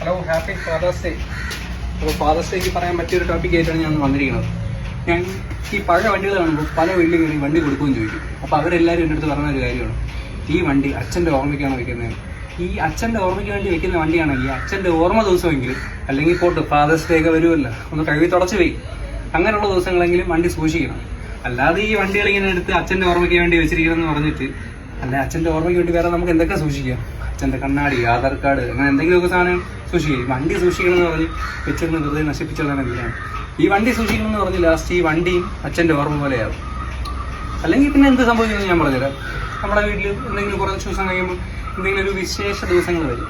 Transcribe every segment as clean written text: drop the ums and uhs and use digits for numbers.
Hello, happy father's day. അപ്പോൾ father's ഡേക്ക് പറയാൻ പറ്റിയൊരു ടോപ്പിക് ആയിട്ടാണ് ഞാൻ വന്നിരിക്കുന്നത്. ഞാൻ ഈ പഴയ വണ്ടികൾ കാണുമ്പോൾ പല വീട്ടിലും കയറി വണ്ടി കൊടുക്കുകയും ചോദിക്കും. അപ്പോൾ അവരെല്ലാവരും എൻ്റെ അടുത്ത് പറഞ്ഞൊരു കാര്യമാണ്, ഈ വണ്ടി അച്ഛൻ്റെ ഓർമ്മയ്ക്കാണ് വെക്കുന്നത്. ഈ അച്ഛൻ്റെ ഓർമ്മയ്ക്ക് വേണ്ടി വെക്കുന്ന വണ്ടിയാണെങ്കിൽ അച്ഛൻ്റെ ഓർമ്മ ദിവസമെങ്കിലും, അല്ലെങ്കിൽ പോട്ട് ഫാദേഴ്സ് ഡേ ഒക്കെ വരുമല്ലോ, ഒന്ന് കഴുകി തുടച്ച് പോയി അങ്ങനെയുള്ള ദിവസങ്ങളെങ്കിലും വണ്ടി സൂക്ഷിക്കണം. അല്ലാതെ ഈ വണ്ടികൾ ഇങ്ങനെ എടുത്ത് അച്ഛൻ്റെ ഓർമ്മയ്ക്ക് വേണ്ടി വെച്ചിരിക്കണമെന്ന് പറഞ്ഞിട്ട്, അല്ല അച്ഛൻ്റെ ഓർമ്മയ്ക്ക് വേണ്ടി വേറെ നമുക്ക് എന്തൊക്കെ സൂക്ഷിക്കാം? അച്ഛൻ്റെ കണ്ണാടി, ആധാർ കാർഡ്, അങ്ങനെ എന്തെങ്കിലുമൊക്കെ സാധനം സൂക്ഷിക്കും. വണ്ടി സൂക്ഷിക്കണമെന്ന് പറഞ്ഞ് വെച്ചിരുന്ന് വെറുതെ നശിപ്പിച്ചതാണ് ഇതിലാണ്. ഈ വണ്ടി സൂക്ഷിക്കണമെന്ന് പറഞ്ഞ് ലാസ്റ്റ് ഈ വണ്ടിയും അച്ഛൻ്റെ ഓർമ്മ പോലെയാവും. അല്ലെങ്കിൽ പിന്നെ എന്ത് സംഭവിക്കുന്നത് ഞാൻ പറഞ്ഞുതരാം. നമ്മുടെ വീട്ടിൽ എന്തെങ്കിലും കുറച്ച് ദിവസം കഴിയുമ്പോൾ എന്തെങ്കിലും ഒരു വിശേഷ ദിവസങ്ങൾ വരും.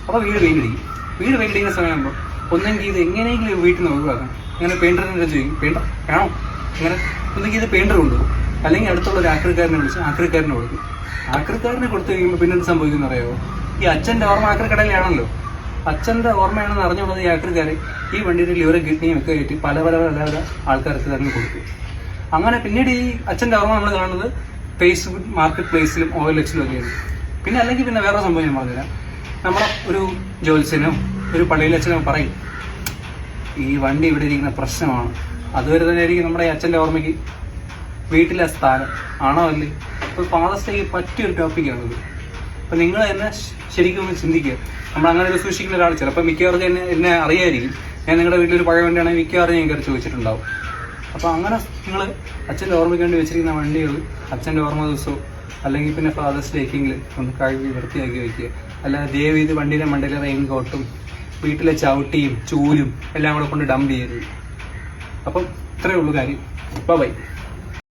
അപ്പോൾ വീട് പെയിൻ്റ് അടിക്കും. വീട് പെയിൻ്റ് അടിക്കുന്ന സമയമാകുമ്പോൾ ഒന്നെങ്കിൽ ഇത് എങ്ങനെയെങ്കിലും വീട്ടിൽ നിന്ന് ഒഴിവാക്കണം. അങ്ങനെ പെയിൻ്ററിനെ ചോദിക്കും, പെയിൻ്റർ വേണോ? അങ്ങനെ ഒന്നെങ്കിൽ ഇത് പെയിൻ്റർ കൊണ്ടുപോകും, അല്ലെങ്കിൽ അടുത്തുള്ള ഒരു ആക്രിക്കാരനെ വിളിച്ച് ആക്രിക്കാരനെ കൊടുക്കും. ആക്രിക്കാരനെ കൊടുത്തു കഴിയുമ്പോൾ പിന്നെ എന്ത് സംഭവിക്കുന്നു അറിയാമോ? ഈ അച്ഛൻ്റെ ഓർമ്മ ആക്രിക്കടയിലാണല്ലോ. അച്ഛൻ്റെ ഓർമ്മയാണെന്ന് അറിഞ്ഞുള്ളത് ഈ ആക്രിക്കാർ ഈ വണ്ടിയുടെ ലിവറും കിഡ്നിയും ഒക്കെ ആയിട്ട് പല ആൾക്കാർക്ക് തന്നെ കൊടുക്കും. അങ്ങനെ പിന്നീട് ഈ അച്ഛൻ്റെ ഓർമ്മ നമ്മൾ കാണുന്നത് ഫേസ്ബുക്ക് മാർക്കറ്റ് പ്ലേസിലും OLX-ലും ഒക്കെയാണ്. പിന്നെ അല്ലെങ്കിൽ പിന്നെ വേറെ സംഭവം ഞാൻ പറഞ്ഞുതരാം. നമ്മുടെ ഒരു ജോത്സ്യനോ ഒരു പള്ളിയിലച്ഛനോ പറയും, ഈ വണ്ടി ഇവിടെ ഇരിക്കുന്ന പ്രശ്നമാണ്. അതുവരെ തന്നെ ആയിരിക്കും നമ്മുടെ ഈ അച്ഛൻ്റെ ഓർമ്മയ്ക്ക് വീട്ടിലെ സ്ഥാനം ആണോ അല്ലേ? ഇപ്പോൾ ഫാദേഴ്സ് ഡേക്ക് പറ്റിയൊരു ടോപ്പിക്കാണിത്. അപ്പോൾ നിങ്ങൾ തന്നെ ശരിക്കും ഒന്ന് ചിന്തിക്കുക. നമ്മൾ അങ്ങനെ ഒരു സൂക്ഷിക്കുന്ന ഒരാൾ ചിലപ്പോൾ മിക്കവാറും എന്നെ അറിയായിരിക്കും. ഞാൻ നിങ്ങളുടെ വീട്ടിലൊരു പഴയ വണ്ടിയാണെങ്കിൽ മിക്കവാറും ഞാൻ കയറി ചോദിച്ചിട്ടുണ്ടാവും. അപ്പോൾ അങ്ങനെ നിങ്ങൾ അച്ഛൻ്റെ ഓർമ്മയ്ക്ക് വേണ്ടി വെച്ചിരിക്കുന്ന വണ്ടികൾ അച്ഛൻ്റെ ഓർമ്മ ദിവസവും അല്ലെങ്കിൽ പിന്നെ ഫാദേഴ്സ് ഡേക്കെങ്കിലും ഒന്ന് കഴുകി വൃത്തിയാക്കി വയ്ക്കുക. അല്ലാതെ ദയവ് ഇത് വണ്ടിയുടെ മണ്ടയിലെ റെയിൻ കോട്ടും വീട്ടിലെ ചവിട്ടിയും ചൂലും എല്ലാം കൂടെ കൊണ്ട് ഡംപ് ചെയ്യരുത്. അപ്പം ഇത്രയേ ഉള്ളൂ കാര്യം. ബൈ.